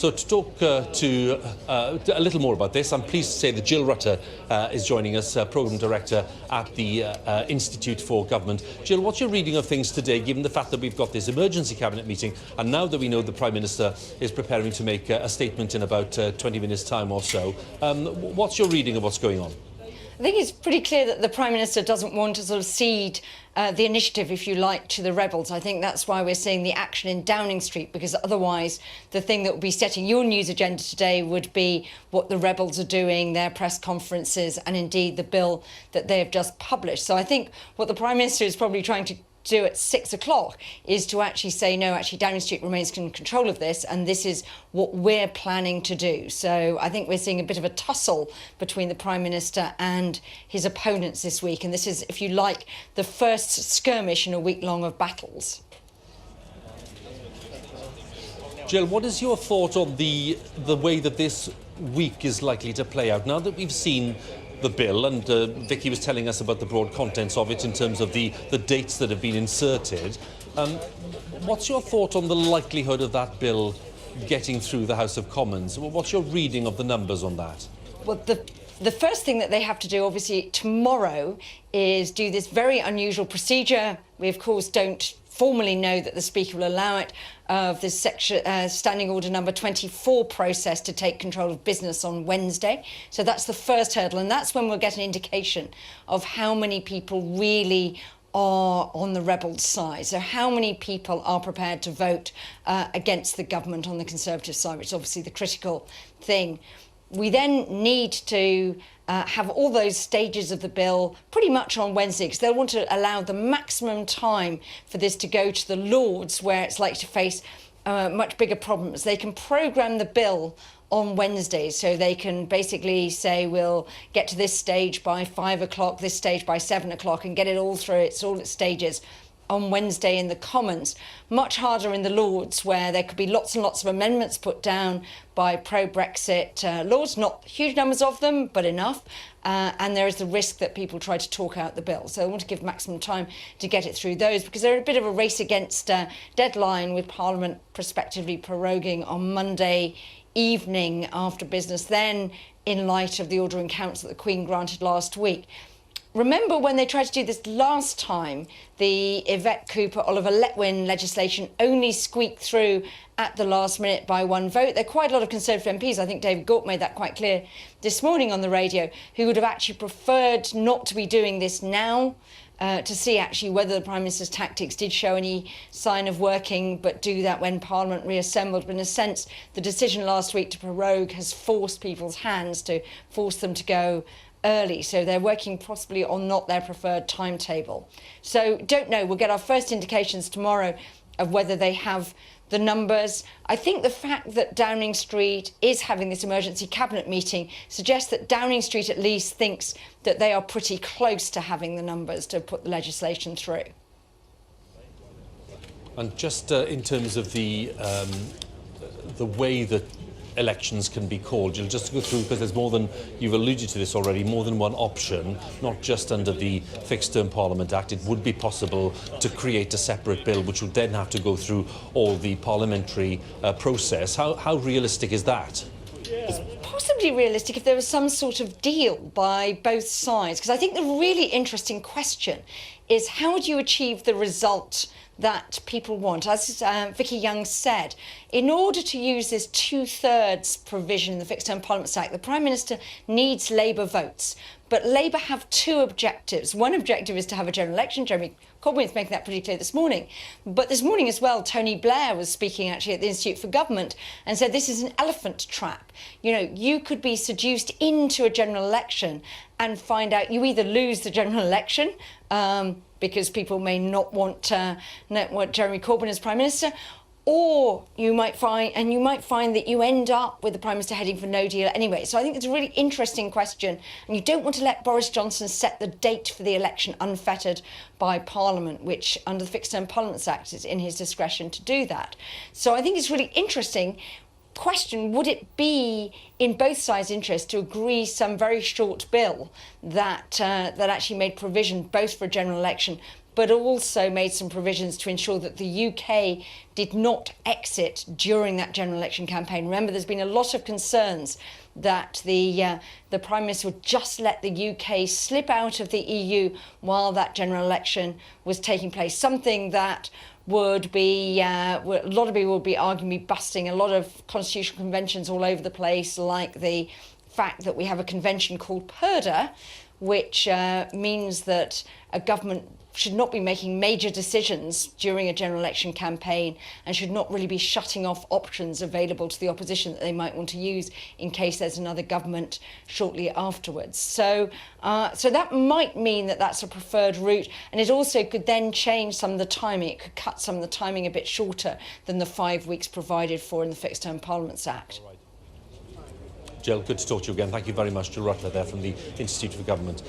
So to talk a little more about this, I'm pleased to say that Jill Rutter is joining us, Programme Director at the Institute for Government. Jill, what's your reading of things today, given the fact that we've got this emergency cabinet meeting, and now that we know the Prime Minister is preparing to make a statement in about 20 minutes' time or so? What's your reading of what's going on? I think it's pretty clear that the Prime Minister doesn't want to sort of cede the initiative, if you like, to the rebels. I think that's why we're seeing the action in Downing Street, because otherwise the thing that would be setting your news agenda today would be what the rebels are doing, their press conferences, and indeed the bill that they have just published. So I think what the Prime Minister is probably trying to do at 6 o'clock is to actually say, no, actually Downing Street remains in control of this, and this is what we're planning to do. So I think we're seeing a bit of a tussle between the Prime Minister and his opponents this week, and this is, if you like, the first skirmish in a week long of battles. Jill, what is your thought on the way that this week is likely to play out, now that we've seen the bill, and Vicky was telling us about the broad contents of it in terms of the dates that have been inserted. What's your thought on the likelihood of that bill getting through the House of Commons? What's your reading of the numbers on that? Well, the first thing that they have to do, obviously, tomorrow is do this very unusual procedure. We, of course, don't formally know that the Speaker will allow it, of this Standing Order number 24 process to take control of business on Wednesday. So that's the first hurdle, and that's when we'll get an indication of how many people really are on the rebels' side. So how many people are prepared to vote against the government on the Conservative side, which is obviously the critical thing. We then need to have all those stages of the bill pretty much on Wednesday, because they'll want to allow the maximum time for this to go to the Lords, where it's likely to face much bigger problems. They can programme the bill on Wednesday, so they can basically say we'll get to this stage by 5 o'clock, this stage by 7 o'clock, and get it all through all its stages on Wednesday in the Commons. Much harder in the Lords, where there could be lots and lots of amendments put down by pro-Brexit Lords, not huge numbers of them, but enough. And there is the risk that people try to talk out the bill. So I want to give maximum time to get it through those, because they're a bit of a race against deadline, with Parliament prospectively proroguing on Monday evening after business, then in light of the Order in Council that the Queen granted last week. Remember when they tried to do this last time, the Yvette Cooper-Oliver Letwin legislation only squeaked through at the last minute by one vote. There are quite a lot of Conservative MPs, I think David Gauke made that quite clear this morning on the radio, who would have actually preferred not to be doing this now, to see actually whether the Prime Minister's tactics did show any sign of working, but do that when Parliament reassembled. But in a sense, the decision last week to prorogue has forced people's hands, to force them to go early, so they're working possibly on not their preferred timetable. So don't know, we'll get our first indications tomorrow of whether they have the numbers. I think the fact that Downing Street is having this emergency cabinet meeting suggests that Downing Street at least thinks that they are pretty close to having the numbers to put the legislation through. And just in terms of the way that elections can be called, you'll just go through, because there's more than, you've alluded to this already, more than one option, not just under the Fixed Term Parliament Act. It would be possible to create a separate bill, which would then have to go through all the parliamentary process. How realistic is that? It's possibly realistic if there was some sort of deal by both sides, because I think the really interesting question is, how do you achieve the result that people want? As Vicky Young said, in order to use this 2/3 provision in the Fixed Term Parliament Act, the Prime Minister needs Labour votes. But Labour have two objectives. One objective is to have a general election. Jeremy Corbyn's making that pretty clear this morning. But this morning as well, Tony Blair was speaking actually at the Institute for Government and said this is an elephant trap. You know, you could be seduced into a general election and find out you either lose the general election, because people may not want Jeremy Corbyn as Prime Minister, or you might find that you end up with the Prime Minister heading for no deal anyway. So I think it's a really interesting question, and you don't want to let Boris Johnson set the date for the election unfettered by Parliament, which under the Fixed Term Parliament Act is in his discretion to do that. So I think it's really interesting question, would it be in both sides' interest to agree some very short bill that actually made provision both for a general election but also made some provisions to ensure that the UK did not exit during that general election campaign. Remember, there's been a lot of concerns that the Prime Minister would just let the UK slip out of the EU while that general election was taking place, something that would be, a lot of people would be arguing, be busting a lot of constitutional conventions all over the place, like the fact that we have a convention called Rutter, which means that a government should not be making major decisions during a general election campaign and should not really be shutting off options available to the opposition that they might want to use in case there's another government shortly afterwards. So that might mean that that's a preferred route, and it also could then change some of the timing. It could cut some of the timing a bit shorter than the 5 weeks provided for in the Fixed Term Parliaments Act. Jill, good to talk to you again. Thank you very much to Rutter there from the Institute for Government.